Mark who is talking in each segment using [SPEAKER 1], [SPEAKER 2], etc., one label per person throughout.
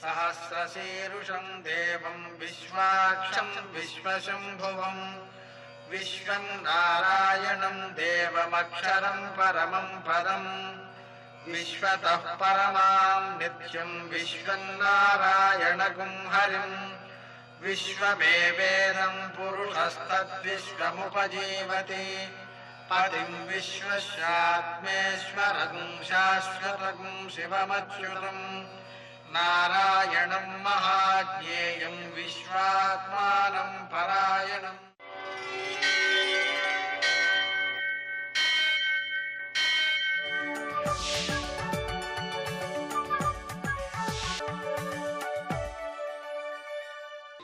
[SPEAKER 1] सहस्रशीर्षं देवं विश्वाक्षं विश्वशम्भुवं विश्वं नारायणं देवमक्षरं परमं पदम् विश्वतः परमां नित्यं विश्वं नारायणगुं हरिम् विश्वमेवेदं पुरुषस्तद्विश्वमुपजीवति पतिं विश्वस्यात्मेश्वरगुं शाश्वतगुं शिवमच्युतं नारायणं महाज्ञेयं विश्वात्मानं परायणम्।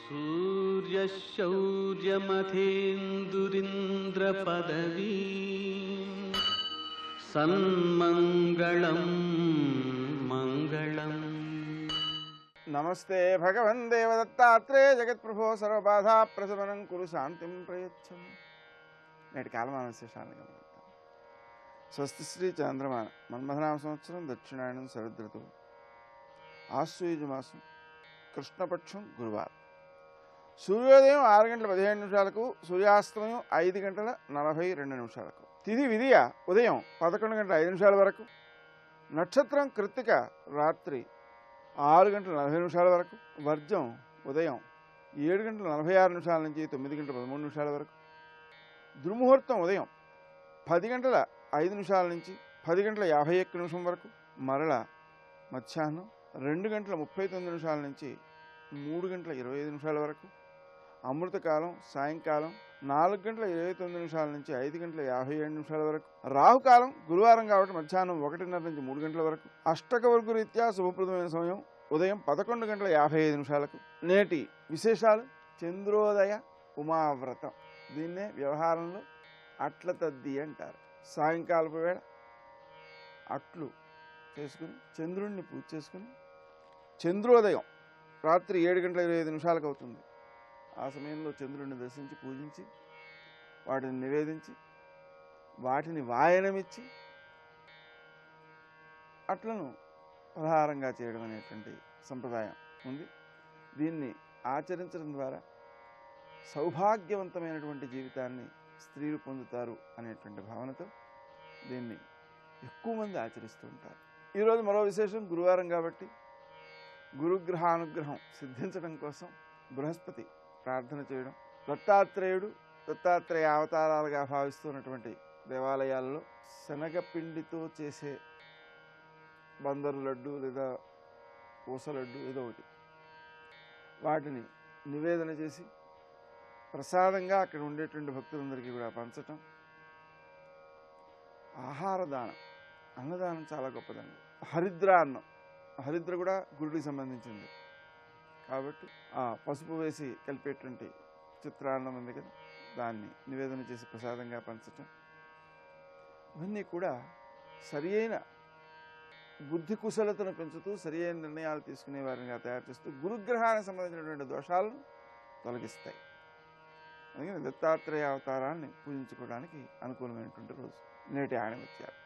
[SPEAKER 2] सूर्यशौर्यमथेन्दुरिन्द्रपदवी सन्मङ्गलं मङ्गलम्।
[SPEAKER 3] नमस्ते भगवन् देवदत्तात्रेय जगत्प्रभो सर्वबाधा प्रशमनं कुरु शांतिं प्रयच्छम्। నేటి కాలమాన విశేషాలను గమనిద్దాం. స్వస్తి శ్రీ చంద్రమాన మన్మథనామ సంవత్సరం దక్షిణాయనం శరదృతువు ఆశ్వయుజ మాసం కృష్ణపక్షం గురువారం. సూర్యోదయం 6:15 సూర్యాస్తమయం 5:42 తిథి విధియ ఉదయం 11:05 వరకు, నక్షత్రం కృత్తిక రాత్రి 6:40 వరకు, వర్జం ఉదయం 7:46 నుంచి 9:13 వరకు, దుర్ముహూర్తం ఉదయం 10:05 నుంచి 10:51 వరకు, మరల మధ్యాహ్నం 2:39 నుంచి 3:25 వరకు, అమృతకాలం సాయంకాలం 4:29 నుంచి 5:57 వరకు, రాహుకాలం గురువారం కాబట్టి మధ్యాహ్నం 1:30 నుంచి 3 గంటల వరకు, అష్టకవర్గు రీత్యా శుభప్రదమైన సమయం ఉదయం 11:55. నేటి విశేషాలు: చంద్రోదయ ఉమావ్రతం, దీన్నే వ్యవహారంలో అట్ల తద్ది అంటారు. సాయంకాలపు వేళ అట్లు చేసుకుని చంద్రుడిని పూజ చేసుకుని, చంద్రోదయం రాత్రి 7:25 అవుతుంది. ఆ సమయంలో చంద్రుడిని దర్శించి పూజించి వాటిని నివేదించి వాటిని వాయనమిచ్చి అట్లను పలహారంగా చేయడం అనేటువంటి సంప్రదాయం ఉంది. దీన్ని ఆచరించడం ద్వారా సౌభాగ్యవంతమైనటువంటి జీవితాన్ని స్త్రీలు పొందుతారు అనేటువంటి భావనతో దీన్ని ఎక్కువ మంది ఆచరిస్తూ ఉంటారు. ఈరోజు మరో విశేషం, గురువారం కాబట్టి గురుగ్రహానుగ్రహం సిద్ధించడం కోసం బృహస్పతి ప్రార్థన చేయడం. దత్తాత్రేయ అవతారాలుగా భావిస్తున్నటువంటి దేవాలయాల్లో శనగపిండితో చేసే బందరు లడ్డు లేదా పూస లడ్డు ఏదో ఒకటి వాటిని నివేదన చేసి ప్రసాదంగా అక్కడ ఉండేటువంటి భక్తులందరికీ కూడా పంచటం. ఆహార దానం, అన్నదానం చాలా గొప్పదండి. హరిద్ర అన్నం, హరిద్ర కూడా గురుడికి సంబంధించింది కాబట్టి ఆ పసుపు వేసి కలిపేటువంటి చిత్రాన్నం ఉంది కదా, దాన్ని నివేదన చేసి ప్రసాదంగా పంచటం. ఇవన్నీ కూడా సరి అయిన బుద్ధి కుశలతను పెంచుతూ సరి అయిన నిర్ణయాలు తీసుకునే వారిగా తయారు చేస్తూ గురుగ్రహానికి సంబంధించినటువంటి దోషాలను తొలగిస్తాయి. అందుకని దత్తాత్రేయ అవతారాన్ని పూజించుకోవడానికి అనుకూలమైనటువంటి రోజు నేటి ఆణిముత్యాలు.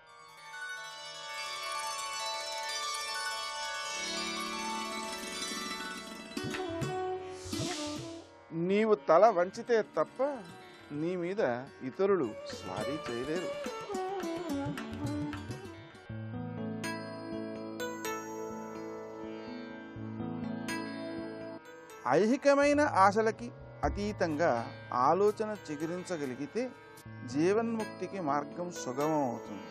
[SPEAKER 3] నీవు తల వంచితే తప్ప నీ మీద ఇతరులు స్వారీ చేయలేరు. ఐహికమైన ఆశలకి అతీతంగా ఆలోచన చిగురించగలిగితే జీవన్ముక్తికి మార్గం సుగమం అవుతుంది.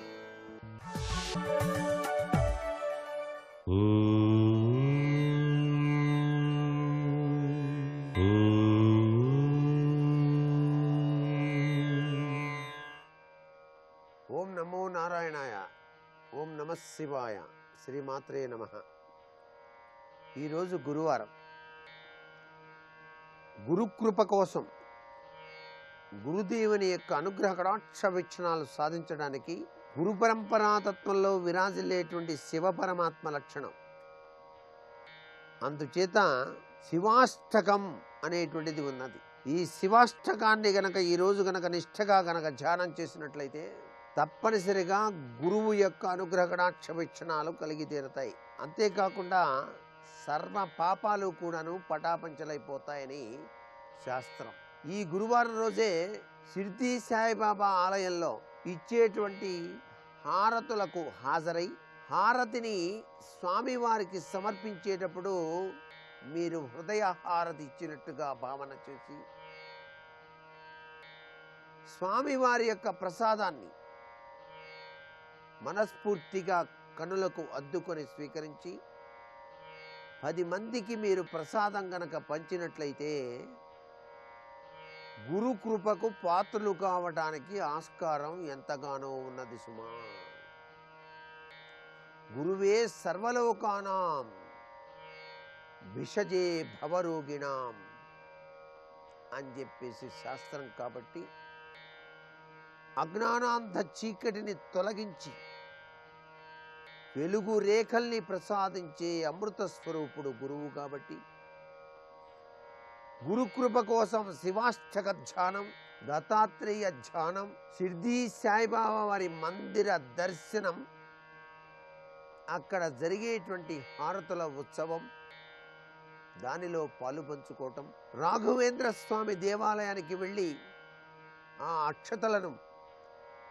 [SPEAKER 4] ఓం నమో నారాయణాయ, ఓం నమః శివాయ, శ్రీమాత్రే నమః. ఈరోజు గురువారం. గురుకృప కోసం, గురుదేవుని యొక్క అనుగ్రహ కటాక్ష వీక్షణాలు సాధించడానికి గురు పరంపరాతత్వంలో విరాజిల్లేటువంటి శివ పరమాత్మ లక్షణం. అందుచేత శివాష్టకం అనేటువంటిది ఉన్నది. ఈ శివాష్టకాన్ని గనక ఈరోజు గనక నిష్ఠగా గనక ధ్యానం చేసినట్లయితే తప్పనిసరిగా గురువు యొక్క అనుగ్రహ కటాక్ష వీక్షణాలు కలిగి తీరుతాయి. అంతేకాకుండా సర్వ పాపాలు కూడాను పటాపంచలైపోతాయని శాస్త్రం. ఈ గురువారం రోజే షిర్డీ సాయిబాబా ఆలయంలో ఇచ్చేటువంటి హారతులకు హాజరై హారతిని స్వామివారికి సమర్పించేటప్పుడు మీరు హృదయ హారతి ఇచ్చినట్టుగా భావన చేసి స్వామివారి యొక్క ప్రసాదాన్ని మనస్ఫూర్తిగా కనులకు అద్దుకొని స్వీకరించి 10 మందికి మీరు ప్రసాదం గనక పంచినట్లయితే గురు కృపకు పాత్రలు కావటానికి ఆస్కారం ఎంతగానో ఉన్నది సుమా. గురువే సర్వలోకానాం విషజే భవరోగిణాం అని చెప్పేసి శాస్త్రం. కాబట్టి అజ్ఞానాంధ చీకటిని తొలగించి వెలుగు రేఖల్ని ప్రసాదించే అమృత స్వరూపుడు గురువు. కాబట్టి గురుకృప కోసం శివాష్టక ధ్యానం, దత్తాత్రేయ ధ్యానం, షిర్డీ సాయిబాబా వారి మందిర దర్శనం, అక్కడ జరిగేటువంటి హారతుల ఉత్సవం, దానిలో పాలు పంచుకోవటం, రాఘవేంద్ర స్వామి దేవాలయానికి వెళ్ళి ఆ అక్షతలను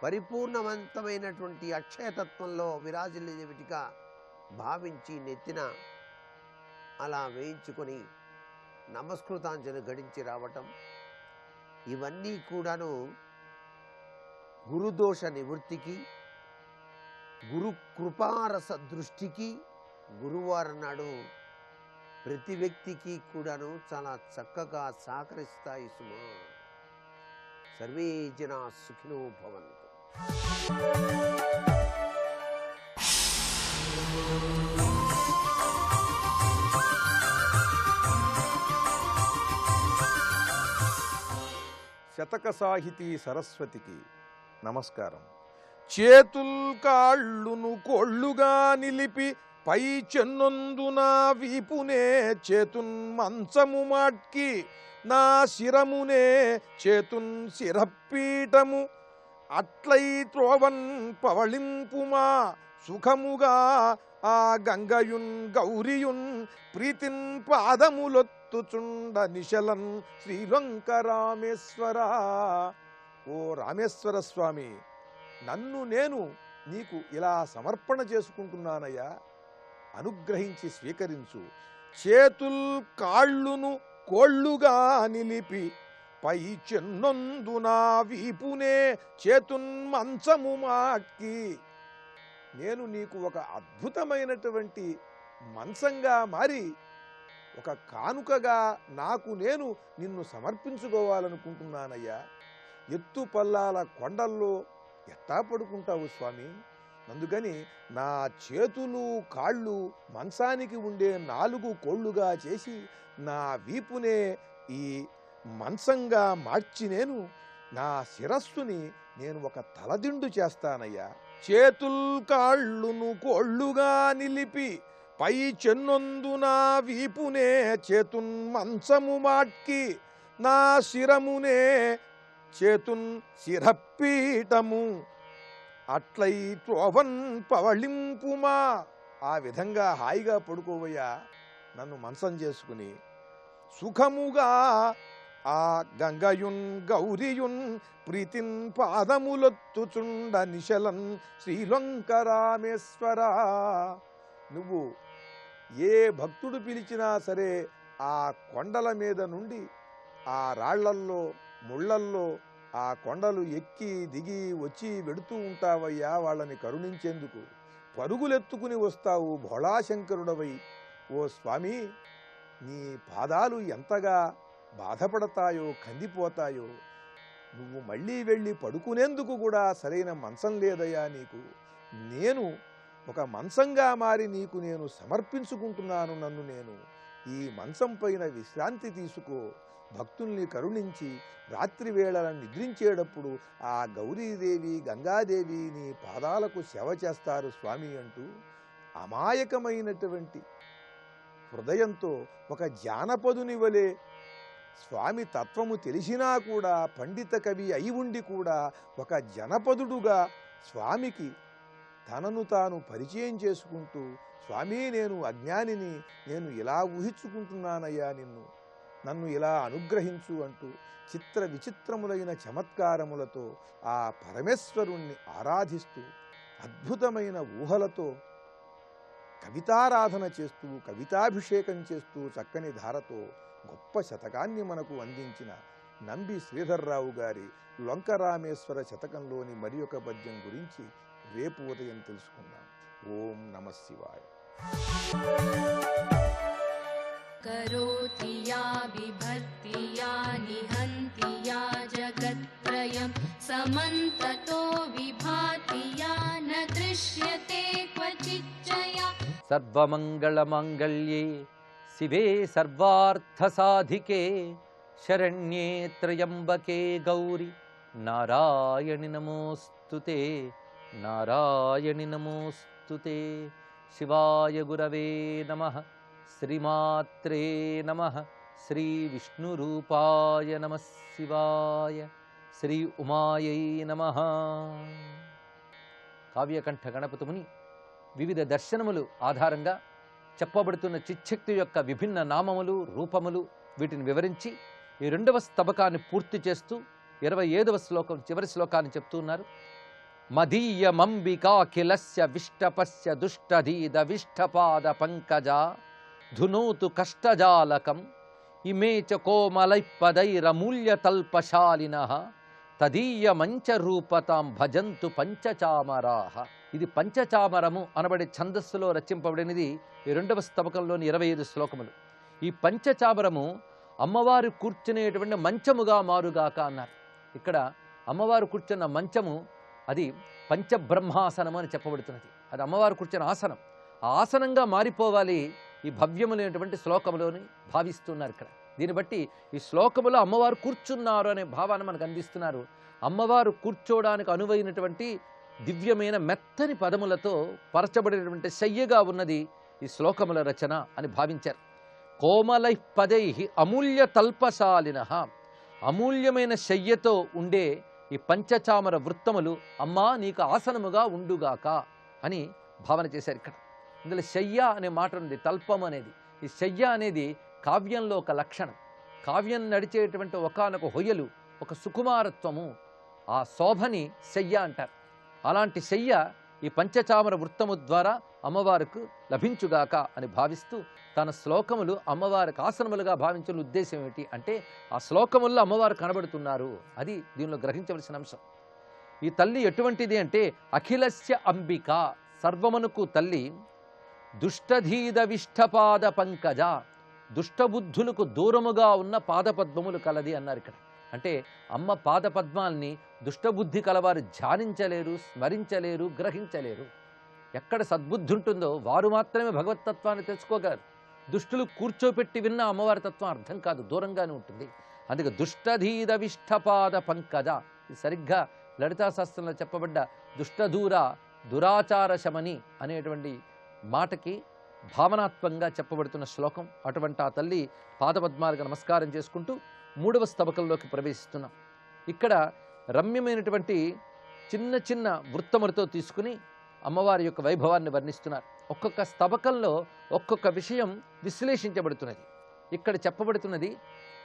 [SPEAKER 4] పరిపూర్ణవంతమైనటువంటి అక్షయతత్వంలో విరాజిల్లేవిటిగా భావించి నెత్తిన అలా వేయించుకొని నమస్కృతాంజలి గడించి రావటం, ఇవన్నీ కూడాను గురుదోష నివృత్తికి, గురు కృపారస దృష్టికి గురువారం నాడు ప్రతి వ్యక్తికి కూడాను చాలా చక్కగా సహకరిస్తాయి సుమా. సర్వే జనా సుఖినో భవంతు.
[SPEAKER 5] శతక సాహితీ సరస్వతికి నమస్కారం. చేతుల్ కాళ్ళును కోళ్ళుగా నిలిపి పై చెన్నొందున వీపునే చేతున్ మంచము మాట్కి నా శిరమునే చేతున్ శిరపీఠము అట్లై త్రోవన్ పవళింపుమా సుఖముగా ఆ గంగయున్ గౌరియున్ ప్రీతిన్ పాదములొత్తుచుండ నిశలన్ శ్రీలంక రామేశ్వర. ఓ రామేశ్వర స్వామి, నన్ను నేను నీకు ఇలా సమర్పణ చేసుకుంటున్నానయ్యా, అనుగ్రహించి స్వీకరించు. చేతుల్ కాళ్ళును కోళ్ళుగా నిలిపి పై చెన్నొందున వీపునే చేతున్ మంచము మాట్కి, నేను నీకు ఒక అద్భుతమైనటువంటి మంచంగా మారి ఒక కానుకగా నాకు నేను నిన్ను సమర్పించుకోవాలనుకుంటున్నానయ్యా. ఎత్తు పల్లాల కొండల్లో ఎట్టా పడుకుంటావు స్వామి? అందుకని నా చేతులు కాళ్ళు మంచానికి ఉండే 4 కోళ్ళుగా చేసి నా వీపునే ఈ మంచంగా మార్చి నా శిరస్సుని నేను ఒక తలదిండు చేస్తానయ్యా. చేతుల్ కాళ్ళును కోళ్ళుగా నిలిపి పై చెన్నొందున వీపునే చేతున్ మంచము మాట్కి నా శిరమునే చేతున్ శిరపీఠము అట్లై త్రోవన్ పవళింపుమా. ఆ విధంగా హాయిగా పడుకోవయ్యా నన్ను మంచం చేసుకుని. సుఖముగా ఆ గంగయున్ గౌరియున్ ప్రీతిన్ పాదములొత్తుచుండ నిశలన్ శ్రీలంక రామేశ్వర. నువ్వు ఏ భక్తుడు పిలిచినా సరే ఆ కొండల మీద నుండి ఆ రాళ్లల్లో ముళ్ళల్లో ఆ కొండలు ఎక్కి దిగి వచ్చి వెడుతూ ఉంటావయ్యా వాళ్ళని కరుణించేందుకు. పరుగులెత్తుకుని వస్తావు భోళాశంకరుడవై. ఓ స్వామి, నీ పాదాలు ఎంతగా బాధపడతాయో కందిపోతాయో. నువ్వు మళ్ళీ వెళ్ళి పడుకునేందుకు కూడా సరైన మంచం లేదయ్యా నీకు. నేను ఒక మంచంగా మారి నీకు నేను సమర్పించుకుంటున్నాను నన్ను నేను. ఈ మంచం పైన విశ్రాంతి తీసుకో. భక్తుల్ని కరుణించి రాత్రి వేళ నిద్రించేటప్పుడు ఆ గౌరీదేవి గంగాదేవి నీ పాదాలకు సేవ చేస్తారు స్వామి అంటూ అమాయకమైనటువంటి హృదయంతో ఒక జానపదుని వలె స్వామి తత్వము తెలిసినా కూడా పండిత కవి అయి ఉండి కూడా ఒక జనపదుడుగా స్వామికి తనను తాను పరిచయం చేసుకుంటూ స్వామి, నేను అజ్ఞానిని, నేను ఇలా ఊహించుకుంటున్నానయ్యా నన్ను ఇలా అనుగ్రహించు అంటూ చిత్ర విచిత్రములైన చమత్కారములతో ఆ పరమేశ్వరుణ్ణి ఆరాధిస్తూ అద్భుతమైన ఊహలతో కవితారాధన చేస్తూ కవితాభిషేకం చేస్తూ చక్కని ధారతో గొప్ప శతకాన్ని మనకు అందించిన నంబి శ్రీధర్రావు గారి లొంకరామేశ్వర శతకంలోని మరి ఒక పద్యం గురించి రేపు ఉదయం తెలుసుకుందాం. ఓం నమః శివాయ.
[SPEAKER 6] करोति या बिभर्ति या निहन्ति या जगत्त्रयं समन्ततो विभाति या न दृश्यते क्वचिच्चया.
[SPEAKER 7] सर्वमङ्गलमाङ्गल्ये शिवे सर्वार्थसाधिके शरण्ये त्र्यम्बके गौरि नारायणि नमोऽस्तुते नारायणि नमोऽस्तुते. शिवाय गुरवे नमः. श्रीमात्रे नमः. श्री विष्णुरूपाय नमः शिवाय. श्री उमायै नमः. కావ్యకంఠ గణపతి ముని వివిధ దర్శనములు ఆధారంగా చెప్పబడుతున్న చిచ్చక్తి యొక్క విభిన్న నామములు రూపములు వీటిని వివరించి ఈ రెండవ స్తబకాన్ని పూర్తి చేస్తూ 27వ శ్లోకం చివరి శ్లోకాన్ని చెప్తూ ఉన్నారు. మదీయమంబికాఖిలస్య విష్టపస్య దుష్టధీద విష్టపాద పంకజ ధునోతు కష్టజాలకం ఇమే చ కోమలైపదైరమూల్యతల్పశాలినః తదీయ మంచరూపతాం భజంతు పంచచామరాః. ఇది పంచచామరము అనబడే ఛందస్సులో రచింపబడినది ఈ రెండవ స్తబకంలోని 25 శ్లోకములు. ఈ పంచచామరము అమ్మవారు కూర్చునేటువంటి మంచముగా మారుగాక అన్నారు. ఇక్కడ అమ్మవారు కూర్చున్న మంచము అది పంచబ్రహ్మాసనము అని చెప్పబడుతున్నది. అది అమ్మవారు కూర్చున్న ఆసనం. ఆ ఆసనంగా మారిపోవాలి ఈ భవ్యములైనటువంటి శ్లోకములోని భావిస్తున్నారు. ఇక్కడ దీన్ని బట్టి ఈ శ్లోకములో అమ్మవారు కూర్చున్నారు అనే భావాన్ని మనకు అందిస్తున్నారు. అమ్మవారు కూర్చోవడానికి అనువైనటువంటి దివ్యమైన మెత్తని పదములతో పరచబడినటువంటి శయ్యగా ఉన్నది ఈ శ్లోకముల రచన అని భావించారు. కోమలై పదై అమూల్య తల్పశాలినః. అమూల్యమైన శయ్యతో ఉండే ఈ పంచచామర వృత్తములు అమ్మా నీకు ఆసనముగా ఉండుగాక అని భావన చేశారు. ఇక్కడ ఇందులో శయ్య అనే మాట ఉంది, తల్పం అనేది. ఈ శయ్య అనేది కావ్యంలో ఒక లక్షణం. కావ్యం నడిచేటువంటి ఒకానొక హొయ్యలు, ఒక సుకుమారత్వము, ఆ శోభని శయ్య అంటారు. అలాంటి శయ్య ఈ పంచచామర వృత్తము ద్వారా అమ్మవారికి లభించుగాక అని భావిస్తూ తన శ్లోకములు అమ్మవారికి ఆసనములుగా భావించిన ఉద్దేశం ఏమిటి అంటే ఆ శ్లోకముల్లో అమ్మవారు కనబడుతున్నారు. అది దీనిలో గ్రహించవలసిన అంశం. ఈ తల్లి ఎటువంటిది అంటే అఖిలస్య అంబిక, సర్వమునకు తల్లి. దుష్టధీద విష్టపాద పంకజ, దుష్టబుద్ధులకు దూరముగా ఉన్న పాదపద్మములు కలది అన్నారు. ఇక్కడ అంటే అమ్మ పాదపద్మాల్ని దుష్టబుద్ధి కలవారు ధ్యానించలేరు, స్మరించలేరు, గ్రహించలేరు. ఎక్కడ సద్బుద్ధి ఉంటుందో వారు మాత్రమే భగవత్తత్వాన్ని తెలుసుకోగలరు. దుష్టులు కూర్చోపెట్టి విన్న అమ్మవారి తత్వం అర్థం కాదు, దూరంగానే ఉంటుంది. అందుకే దుష్టధీద విష్టపాద పంకజ. ఇది సరిగ్గా లలితా శాస్త్రంలో చెప్పబడ్డ దుష్టదూర దురాచార శమని అనేటువంటి మాటకి భావనాత్మకంగా చెప్పబడుతున్న శ్లోకం. అటువంటి ఆ తల్లి పాదపద్మాలకు నమస్కారం చేసుకుంటూ 3వ స్తబకంలోకి ప్రవేశిస్తున్నాం. ఇక్కడ రమ్యమైనటువంటి చిన్న చిన్న వృత్తములతో తీసుకుని అమ్మవారి యొక్క వైభవాన్ని వర్ణిస్తున్నారు. ఒక్కొక్క స్తబకంలో ఒక్కొక్క విషయం విశ్లేషించబడుతున్నది. ఇక్కడ చెప్పబడుతున్నది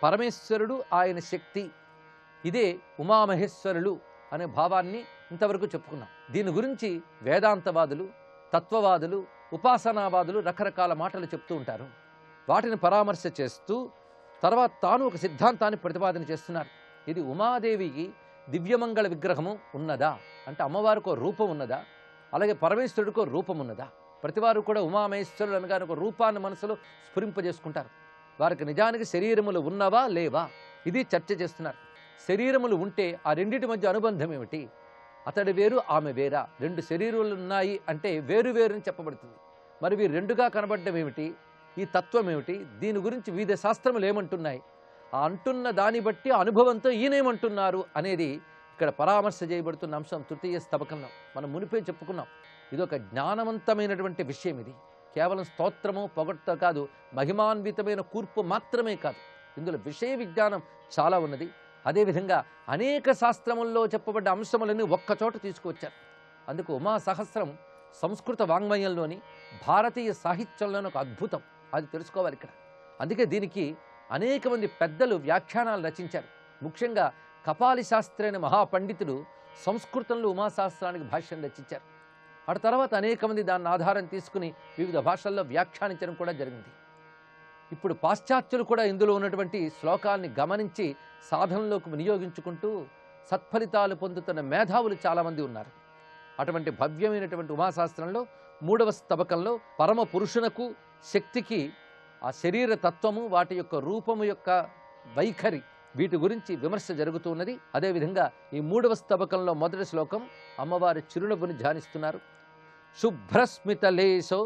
[SPEAKER 7] పరమేశ్వరుడు, ఆయన శక్తి. ఇదే ఉమామహేశ్వరులు అనే భావాన్ని ఇంతవరకు చెప్పుకున్నాం. దీని గురించి వేదాంతవాదులు, తత్వవాదులు, ఉపాసనావాదులు రకరకాల మాటలు చెప్తూ ఉంటారు. వాటిని పరామర్శ చేస్తూ తర్వాత తాను ఒక సిద్ధాంతాన్ని ప్రతిపాదన చేస్తున్నారు. ఇది ఉమాదేవికి దివ్యమంగళ విగ్రహము ఉన్నదా అంటే అమ్మవారికి ఒక రూపం ఉన్నదా, అలాగే పరమేశ్వరుడికి ఒక రూపం ఉన్నదా? ప్రతివారు కూడా ఉమామహేశ్వరుడు అనగానే ఒక రూపాన్ని మనసులో స్ఫురింపజేసుకుంటారు. వారికి నిజానికి శరీరములు ఉన్నవా లేవా ఇది చర్చ చేస్తున్నారు. శరీరములు ఉంటే ఆ రెండింటి మధ్య అనుబంధం ఏమిటి? అతడు వేరు, ఆమె వేరా? 2 శరీరాలు ఉన్నాయి అంటే వేరు వేరు అని చెప్పబడుతుంది. మరి వీరు రెండుగా కనబడడం ఏమిటి? ఈ తత్వం ఏమిటి? దీని గురించి వివిధ శాస్త్రములు ఏమంటున్నాయి? ఆ అంటున్న దాన్ని బట్టి అనుభవంతో ఈయనేమంటున్నారు అనేది ఇక్కడ పరామర్శ చేయబడుతున్న అంశం 3వ స్తబకంలో. మనం మునిపే చెప్పుకున్నాం, ఇదొక జ్ఞానవంతమైనటువంటి విషయం. ఇది కేవలం స్తోత్రము పొగడ్త కాదు, మహిమాన్వితమైన కూర్పు మాత్రమే కాదు. ఇందులో విషయ విజ్ఞానం చాలా ఉన్నది. అదేవిధంగా అనేక శాస్త్రముల్లో చెప్పబడ్డ అంశములని ఒక్కచోట తీసుకువచ్చారు. అందుకు ఉమా సహస్రం సంస్కృత వాంగ్మయంలోని భారతీయ సాహిత్యంలోని ఒక అద్భుతం. అది తెలుసుకోవాలి ఇక్కడ. అందుకే దీనికి అనేక మంది పెద్దలు వ్యాఖ్యానాలు రచించారు. ముఖ్యంగా కపాలి శాస్త్రి అనే మహాపండితుడు సంస్కృతంలో ఉమాశాస్త్రానికి భాష్యం రచించారు. ఆ తర్వాత అనేక మంది దాన్ని ఆధారం తీసుకుని వివిధ భాషల్లో వ్యాఖ్యానించడం కూడా జరిగింది. ఇప్పుడు పాశ్చాత్యులు కూడా ఇందులో ఉన్నటువంటి శ్లోకాల్ని గమనించి సాధనలోకి వినియోగించుకుంటూ సత్ఫలితాలు పొందుతున్న మేధావులు చాలామంది ఉన్నారు. అటువంటి భవ్యమైనటువంటి ఉమాశాస్త్రంలో 3వ స్తబకంలో పరమ పురుషునకు శక్తికి ఆ శరీర తత్వము, వాటి యొక్క రూపము యొక్క వైఖరి, వీటి గురించి విమర్శ జరుగుతూ ఉన్నది. అదేవిధంగా ఈ 3వ స్తబకంలో మొదటి శ్లోకం అమ్మవారి చిరునవ్వుని ధ్యానిస్తున్నారు. శుభ్రస్మితలేశో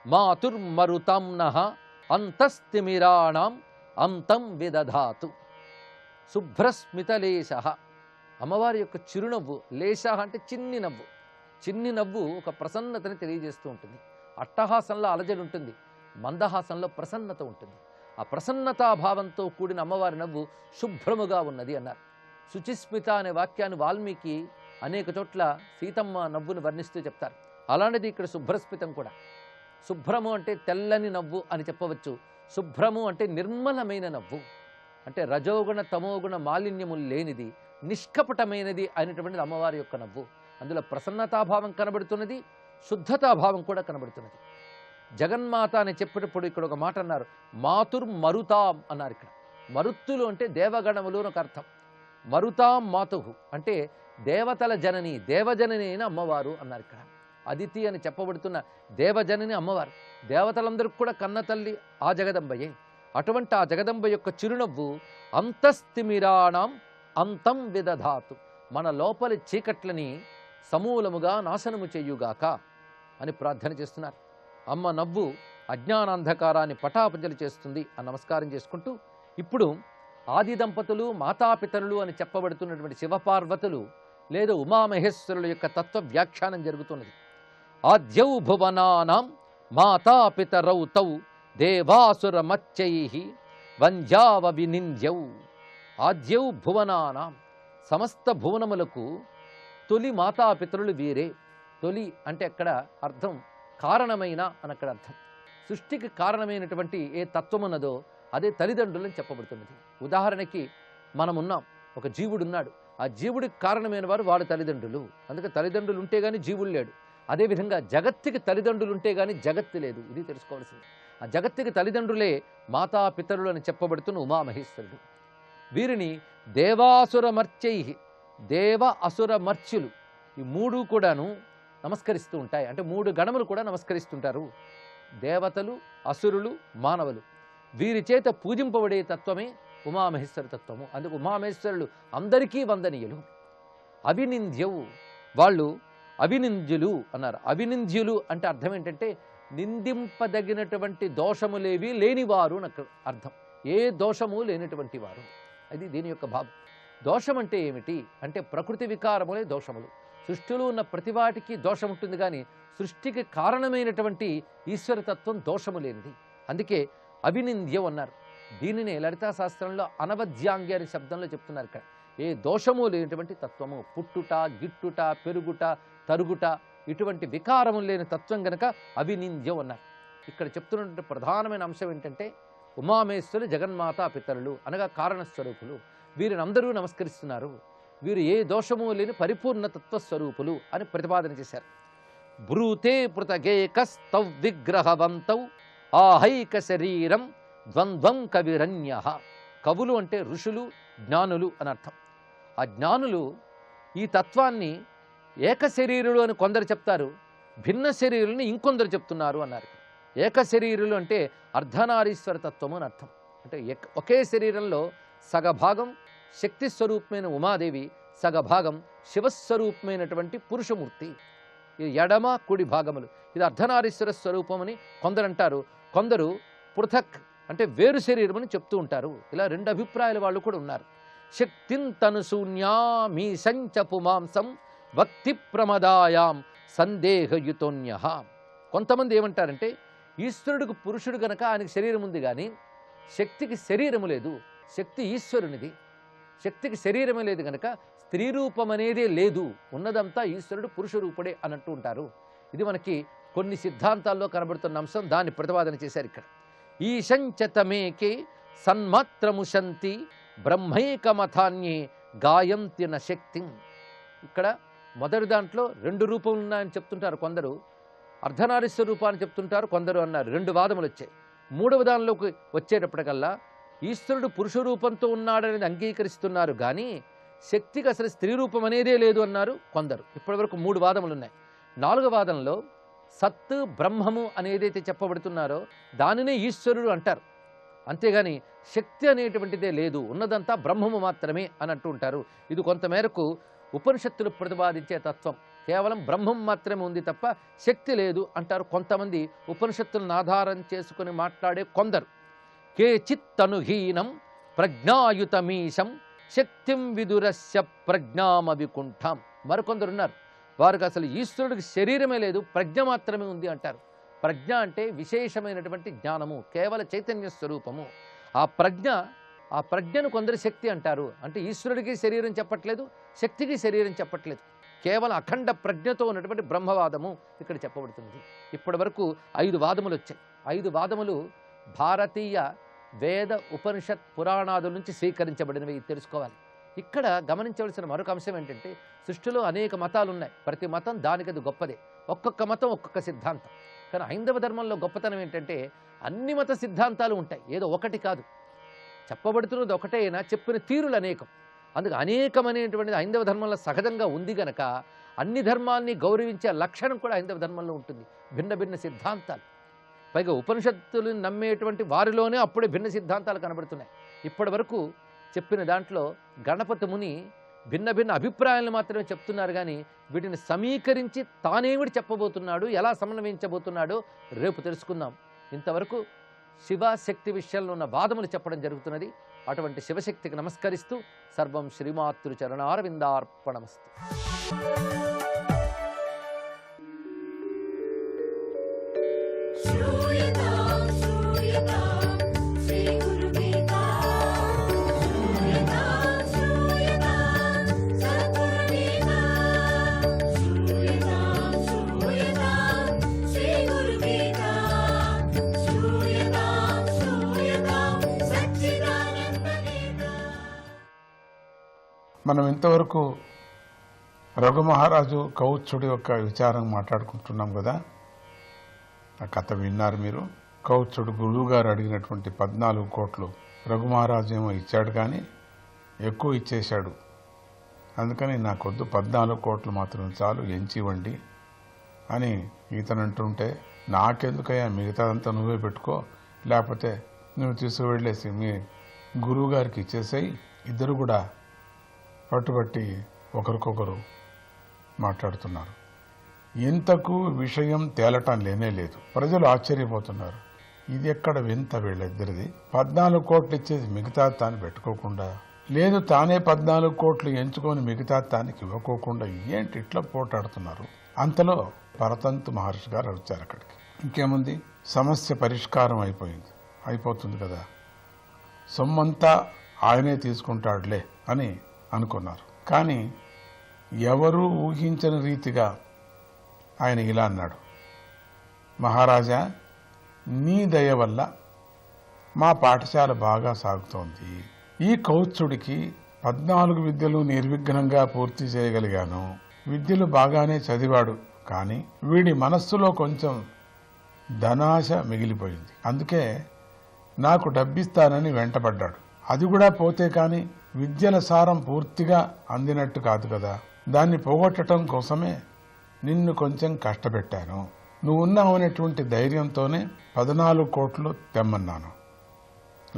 [SPEAKER 7] మాతుర్మరుతాంనః అంతస్తిమిరాణం అంతం విదధాతు. శుభ్రస్మితలేశ, అమ్మవారి యొక్క చిరునవ్వు. లేశ అంటే చిన్ని నవ్వు. చిన్ని నవ్వు ఒక ప్రసన్నతని తెలియజేస్తూ ఉంటుంది. అట్టహాసంలో అలజడి ఉంటుంది, మందహాసంలో ప్రసన్నత ఉంటుంది. ఆ ప్రసన్నతాభావంతో కూడిన అమ్మవారి నవ్వు శుభ్రముగా ఉన్నది అన్నారు. శుచిస్మిత అనే వాక్యాన్ని వాల్మీకి అనేక చోట్ల సీతమ్మ నవ్వును వర్ణిస్తూ చెప్తారు. అలాంటిది ఇక్కడ శుభ్రస్మితం కూడా. శుభ్రము అంటే తెల్లని నవ్వు అని చెప్పవచ్చు. శుభ్రము అంటే నిర్మలమైన నవ్వు, అంటే రజోగుణ తమోగుణ మాలిన్యము లేనిది, నిష్కపటమైనది అయినటువంటిది అమ్మవారి యొక్క నవ్వు. అందులో ప్రసన్నతాభావం కనబడుతున్నది, శుద్ధతాభావం కూడా కనబడుతున్నది. జగన్మాత అని చెప్పేటప్పుడు ఇక్కడ ఒక మాట అన్నారు, మాతుర్మరుతాం అన్నారు. ఇక్కడ మరుత్తులు అంటే దేవగణములు అని ఒక అర్థం. మరుతాం మాతుహు అంటే దేవతల జనని, దేవజనని అయిన అమ్మవారు అన్నారు. ఇక్కడ అదితి అని చెప్పబడుతున్న దేవజనని అమ్మవారు. దేవతలందరికీ కూడా కన్న తల్లి ఆ జగదంబయే. అటువంటి ఆ జగదంబ యొక్క చిరునవ్వు అంతస్తిమిరాణం అంతం విదధాతు, మన లోపలి చీకట్లని సమూలముగా నాశనము చేయుగాక అని ప్రార్థన చేస్తున్నారు. అమ్మ నవ్వు అజ్ఞానాంధకారాన్ని పటాపంచలు చేస్తుంది అని నమస్కారం చేసుకుంటూ, ఇప్పుడు ఆది దంపతులు, మాతాపితరులు అని చెప్పబడుతున్నటువంటి శివపార్వతులు లేదా ఉమామహేశ్వరుల యొక్క తత్వ వ్యాఖ్యానం జరుగుతున్నది. ఆద్యౌ భువనానాం మాతాపితరౌ తౌ దేవాసుర మచ్చైః వంజావ వినింద్యౌ. ఆద్యౌ భువనానాం, సమస్త భువనములకు తొలి మాతాపితరులు వీరే. తొలి అంటే అక్కడ అర్థం కారణమైన అని అక్కడ అర్థం. సృష్టికి కారణమైనటువంటి ఏ తత్వం ఉన్నదో అదే తల్లిదండ్రులని చెప్పబడుతున్నది. ఉదాహరణకి మనమున్నాం, ఒక జీవుడున్నాడు. ఆ జీవుడికి కారణమైన వారు వాడు తల్లిదండ్రులు. అందుకే తల్లిదండ్రులు ఉంటే గానీ జీవుడు లేడు. అదేవిధంగా జగత్తుకి తల్లిదండ్రులు ఉంటే గానీ జగత్తు లేదు. ఇది తెలుసుకోవాల్సింది. ఆ జగత్తుకి తల్లిదండ్రులే మాతాపితరులు అని చెప్పబడుతున్న ఉమామహేశ్వరుడు. వీరిని దేవాసుర మర్చై, దేవ అసుర మర్చులు, ఈ 3 కూడాను నమస్కరిస్తూ ఉంటాయి. అంటే 3 గణములు కూడా నమస్కరిస్తుంటారు. దేవతలు, అసురులు, మానవులు. వీరి చేత పూజింపబడే తత్వమే ఉమామహేశ్వర తత్వము. అందుకు ఉమామహేశ్వరులు అందరికీ వందనీయులు. అవినింద్యవు, వాళ్ళు అవినింద్యులు అన్నారు. అవినింద్యులు అంటే అర్థం ఏంటంటే నిందింపదగినటువంటి దోషములేవి లేనివారు నాకు అర్థం. ఏ దోషము లేనటువంటి వారు, అది దీని యొక్క భావం. దోషం అంటే ఏమిటి అంటే ప్రకృతి వికారములే దోషములు. సృష్టిలో ఉన్న ప్రతివాటికి దోషం ఉంటుంది, కానీ సృష్టికి కారణమైనటువంటి ఈశ్వరతత్వం దోషము లేనిది. అందుకే అవినింద్యం అన్నారు. దీనినే లలితా శాస్త్రంలో అనవద్యాంగి అనే శబ్దంలో చెప్తున్నారు. ఇక్కడ ఏ దోషము లేనటువంటి తత్వము, పుట్టుట, గిట్టుట, పెరుగుట, తరుగుట, ఇటువంటి వికారము లేని తత్వం గనక అవినింద్యం అన్నారు. ఇక్కడ చెప్తున్నటువంటి ప్రధానమైన అంశం ఏంటంటే ఉమామేశ్వరులు జగన్మాత పితరులు అనగా కారణస్వరూపులు. వీరిని అందరూ నమస్కరిస్తున్నారు. వీరు ఏ దోషము లేని పరిపూర్ణ తత్వస్వరూపులు అని ప్రతిపాదన చేశారు. బ్రూతే పృతగేకస్తౌ విగ్రహవంతౌ ఆహైక శరీరం ద్వంద్వం కవిరన్యః. కవులు అంటే ఋషులు, జ్ఞానులు అని అర్థం. ఆ జ్ఞానులు ఈ తత్వాన్ని ఏకశరీరులు అని కొందరు చెప్తారు, భిన్న శరీరులను ఇంకొందరు చెప్తున్నారు అన్నారు. ఏకశరీరులు అంటే అర్ధనారీశ్వర తత్వము అని అర్థం. అంటే ఒకే శరీరంలో సగభాగం శక్తి స్వరూపమైన ఉమాదేవి, సగభాగం శివస్వరూపమైనటువంటి పురుషమూర్తి. ఇది ఎడమ కుడి భాగములు. ఇది అర్ధనారీశ్వర స్వరూపం అని కొందరు అంటారు. కొందరు పృథక్ అంటే వేరు శరీరం అని చెప్తూ ఉంటారు. ఇలా 2 అభిప్రాయాల వాళ్ళు కూడా ఉన్నారు. శక్తింతను శూన్యామీ సంచ పుమాంసం భక్తి ప్రమదాయాం సందేహయుతోన్యః. కొంతమంది ఏమంటారంటే ఈశ్వరుడికి పురుషుడు గనక ఆయనకి శరీరం ఉంది, కానీ శక్తికి శరీరము లేదు. శక్తి ఈశ్వరునిది. శక్తికి శరీరమే లేదు గనక స్త్రీ రూపం అనేదే లేదు, ఉన్నదంతా ఈశ్వరుడు పురుష రూపుడే అన్నట్టు ఉంటారు. ఇది మనకి కొన్ని సిద్ధాంతాల్లో కనబడుతున్న అంశం, దాన్ని ప్రతిపాదన చేశారు ఇక్కడ. ఈశంచతమేకే సన్మాత్రముశంతి బ్రహ్మైకమథాన్యే గాయంతి న శక్తి. ఇక్కడ మొదటి దాంట్లో 2 రూపములు ఉన్నాయని చెప్తుంటారు కొందరు, అర్ధనారీశ్వర రూపాన్ని చెప్తుంటారు కొందరు అన్నారు. 2 వాదములు వచ్చాయి. 3వ దానిలోకి వచ్చేటప్పటికల్లా ఈశ్వరుడు పురుష రూపంతో ఉన్నాడనేది అంగీకరిస్తున్నారు, కానీ శక్తికి అసలు స్త్రీ రూపం అనేదే లేదు అన్నారు కొందరు. ఇప్పటి వరకు 3 వాదములు ఉన్నాయి. 4వ వాదనలో సత్తు బ్రహ్మము అనేదైతే చెప్పబడుతున్నారో దానినే ఈశ్వరుడు అంటారు, అంతేగాని శక్తి అనేటువంటిదే లేదు, ఉన్నదంతా బ్రహ్మము మాత్రమే అని అంటూ ఉంటారు. ఇది కొంతమేరకు ఉపనిషత్తులు ప్రతిపాదించే తత్వం. కేవలం బ్రహ్మం మాత్రమే ఉంది తప్ప శక్తి లేదు అంటారు కొంతమంది ఉపనిషత్తులను ఆధారం చేసుకుని మాట్లాడే కొందరు. కేచిత్తనుహీనం ప్రజ్ఞాయుతమీశం శక్తిం విదురస్య ప్రజ్ఞామవికుంఠం. మరికొందరున్నారు, వారికి అసలు ఈశ్వరుడికి శరీరమే లేదు, ప్రజ్ఞ మాత్రమే ఉంది అంటారు. ప్రజ్ఞ అంటే విశేషమైనటువంటి జ్ఞానము, కేవల చైతన్య స్వరూపము. ఆ ప్రజ్ఞను కొందరు శక్తి అంటారు. అంటే ఈశ్వరుడికి శరీరం చెప్పట్లేదు, శక్తికి శరీరం చెప్పట్లేదు, కేవలం అఖండ ప్రజ్ఞతో ఉన్నటువంటి బ్రహ్మవాదము ఇక్కడ చెప్పబడుతుంది. ఇప్పటి వరకు 5 వాదములు వచ్చాయి. 5 వాదములు భారతీయ వేద ఉపనిషత్ పురాణాదుల నుంచి స్వీకరించబడినవి తెలుసుకోవాలి. ఇక్కడ గమనించవలసిన మరొక అంశం ఏంటంటే, సృష్టిలో అనేక మతాలు ఉన్నాయి, ప్రతి మతం దానికది గొప్పదే, ఒక్కొక్క మతం ఒక్కొక్క సిద్ధాంతం. కానీ హైందవ ధర్మంలో గొప్పతనం ఏంటంటే అన్ని మత సిద్ధాంతాలు ఉంటాయి, ఏదో ఒకటి కాదు. చెప్పబడుతున్నది ఒకటే అయినా చెప్పిన తీరులు అనేకం. అందుకు అనేకమనేటువంటిది హైందవ ధర్మంలో సహజంగా ఉంది గనక అన్ని ధర్మాల్ని గౌరవించే లక్షణం కూడా హైందవ ధర్మంలో ఉంటుంది. భిన్న భిన్న సిద్ధాంతాలు, పైగా ఉపనిషత్తులను నమ్మేటువంటి వారిలోనే అప్పుడే భిన్న సిద్ధాంతాలు కనబడుతున్నాయి. ఇప్పటి వరకు చెప్పిన దాంట్లో గణపతి ముని భిన్న భిన్న అభిప్రాయాలను మాత్రమే చెప్తున్నారు, కానీ వీటిని సమీకరించి తానేమిటి చెప్పబోతున్నాడు, ఎలా సమన్వయించబోతున్నాడో రేపు తెలుసుకుందాం. ఇంతవరకు శివశక్తి విషయంలో ఉన్న వాదములు చెప్పడం జరుగుతున్నది. అటువంటి శివశక్తికి నమస్కరిస్తూ సర్వం శ్రీమాతృ చరణారవిందార్పణమస్తు.
[SPEAKER 8] మనం ఇంతవరకు రఘు మహారాజు కౌత్సుడి యొక్క విచారం మాట్లాడుకుంటున్నాం కదా. ఆ కథ విన్నారు మీరు. కౌత్సుడు గురువు గారు అడిగినటువంటి 14 కోట్లు రఘు మహారాజు ఏమో ఇచ్చాడు, కానీ ఎక్కువ ఇచ్చేశాడు. అందుకని నాకొద్దు, 14 కోట్లు మాత్రం చాలు, ఎంచి ఇవ్వండి అని ఈతను అంటుంటే, నాకెందుకయ్యా, మిగతాదంతా నువ్వే పెట్టుకో, లేకపోతే నువ్వు తీసుకువెళ్ళేసి మీ గురువు గారికి ఇచ్చేసాయి. ఇద్దరు కూడా పట్టుబట్టి ఒకరికొకరు మాట్లాడుతున్నారు. ఇంతకు విషయం తేలటం లేనే లేదు. ప్రజలు ఆశ్చర్యపోతున్నారు, ఇది ఎక్కడ వింత వీళ్ళిద్దరిది. 14 కోట్లు ఇచ్చేసి మిగతా తాను పెట్టుకోకుండా, లేదు తానే 14 కోట్లు ఎంచుకొని మిగతా తానికి ఇవ్వకోకుండా ఏంటి ఇట్లా పోటాడుతున్నారు. అంతలో పరతంతు మహర్షి గారు వచ్చారు అక్కడికి. ఇంకేముంది, సమస్య పరిష్కారం అయిపోతుంది కదా, సొమ్మంతా ఆయనే తీసుకుంటాడులే అని అనుకున్నారు. కానీ ఎవరూ ఊహించని రీతిగా ఆయన ఇలా అన్నాడు, మహారాజా, నీ దయ వల్ల మా పాఠశాల బాగా సాగుతోంది. ఈ కౌత్సుడికి 14 విద్యలు నిర్విఘ్నంగా పూర్తి చేయగలిగాను. విద్యలు బాగానే చదివాడు, కానీ వీడి మనస్సులో కొంచెం ధనాశ మిగిలిపోయింది. అందుకే నాకు డబ్బిస్తానని వెంటపడ్డాడు. అది కూడా పోతే కానీ విద్యల సారం పూర్తిగా అందినట్టు కాదు కదా. దాన్ని పోగొట్టడం కోసమే నిన్ను కొంచెం కష్టపెట్టాను. నువ్వు ఉన్నావనేటువంటి ధైర్యంతోనే 14 కోట్లు తెమ్మన్నాను.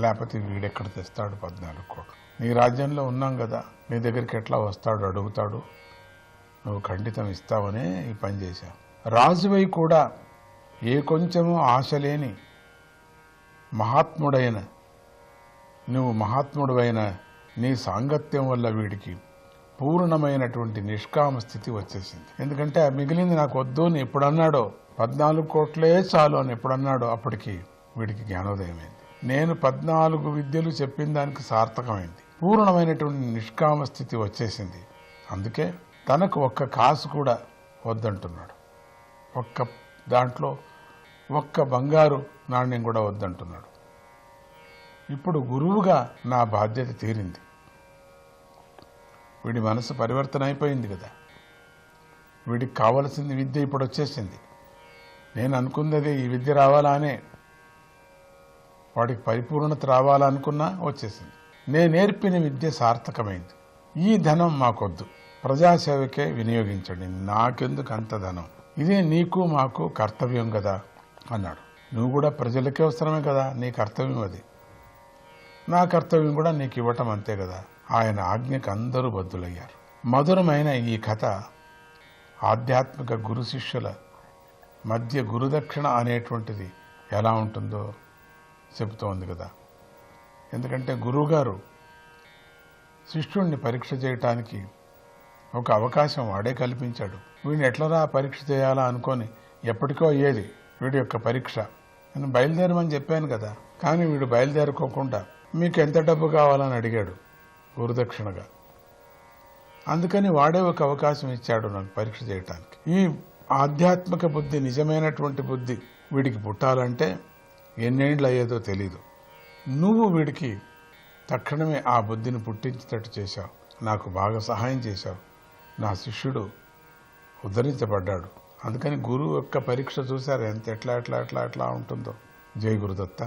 [SPEAKER 8] లేకపోతే వీడెక్కడ తెస్తాడు 14 కోట్లు? నీ రాజ్యంలో ఉన్నాం కదా, నీ దగ్గరికి ఎట్లా వస్తాడు, అడుగుతాడు. నువ్వు ఖండితం ఇస్తావనే ఈ పని చేశావు. రాజువై కూడా ఏ కొంచెమో ఆశ లేని మహాత్ముడైన నీ సాంగత్యం వల్ల వీడికి పూర్ణమైనటువంటి నిష్కామ స్థితి వచ్చేసింది. ఎందుకంటే మిగిలింది నాకు వద్దు అని ఎప్పుడన్నాడో, 14 కోట్లే చాలు అని ఎప్పుడన్నాడో అప్పటికి వీడికి జ్ఞానోదయమైంది. నేను 14 విద్యలు చెప్పిన దానికి సార్థకమైంది. పూర్ణమైనటువంటి నిష్కామ స్థితి వచ్చేసింది. అందుకే తనకు ఒక్క కాసు కూడా వద్దంటున్నాడు. ఒక్క దాంట్లో ఒక్క బంగారు నాణ్యం కూడా వద్దంటున్నాడు. ఇప్పుడు గురువుగా నా బాధ్యత తీరింది. వీడి మనసు పరివర్తన అయిపోయింది కదా. వీడికి కావలసింది విద్య ఇప్పుడు వచ్చేసింది. నేను అనుకున్నది ఈ విద్య రావాలా అనే, వాడికి పరిపూర్ణత రావాలనుకున్నా వచ్చేసింది. నేను నేర్పిన విద్య సార్థకమైంది. ఈ ధనం మాకొద్దు, ప్రజాసేవకే వినియోగించండి, నాకెందుకు అంత ధనం, ఇదే నీకు మాకు కర్తవ్యం కదా అన్నాడు. నువ్వు కూడా ప్రజలకే అవసరమే కదా, నీ కర్తవ్యం అది, నా కర్తవ్యం కూడా నీకు ఇవ్వటం అంతే కదా. ఆయన ఆజ్ఞకు అందరూ బద్దులయ్యారు. మధురమైన ఈ కథ ఆధ్యాత్మిక గురు శిష్యుల మధ్య గురుదక్షిణ అనేటువంటిది ఎలా ఉంటుందో చెబుతోంది కదా. ఎందుకంటే గురువుగారు శిష్యుణ్ణి పరీక్ష చేయటానికి ఒక అవకాశం వాడే కల్పించాడు. వీడిని ఎట్లరా పరీక్ష చేయాలా అనుకొని ఎప్పటికో అయ్యేది వీడి యొక్క పరీక్ష. నేను బయలుదేరమని చెప్పాను కదా, కానీ వీడు బయలుదేరుకోకుండా మీకు ఎంత డబ్బు కావాలని అడిగాడు గురుదక్షిణగా. అందుకని వాడే ఒక అవకాశం ఇచ్చాడు నాకు పరీక్ష చేయటానికి. ఈ ఆధ్యాత్మిక బుద్ధి, నిజమైనటువంటి బుద్ధి వీడికి పుట్టాలంటే ఎన్నేళ్ళు అయ్యేదో తెలీదు. నువ్వు వీడికి తక్షణమే ఆ బుద్ధిని పుట్టించేటట్టు చేశావు, నాకు బాగా సహాయం చేశావు. నా శిష్యుడు ఉద్ధరించబడ్డాడు. అందుకని గురువు యొక్క పరీక్ష చూశారు ఎంత ఎట్లా ఎట్లా ఎట్లా ఎట్లా ఉంటుందో. జై గురుదత్త.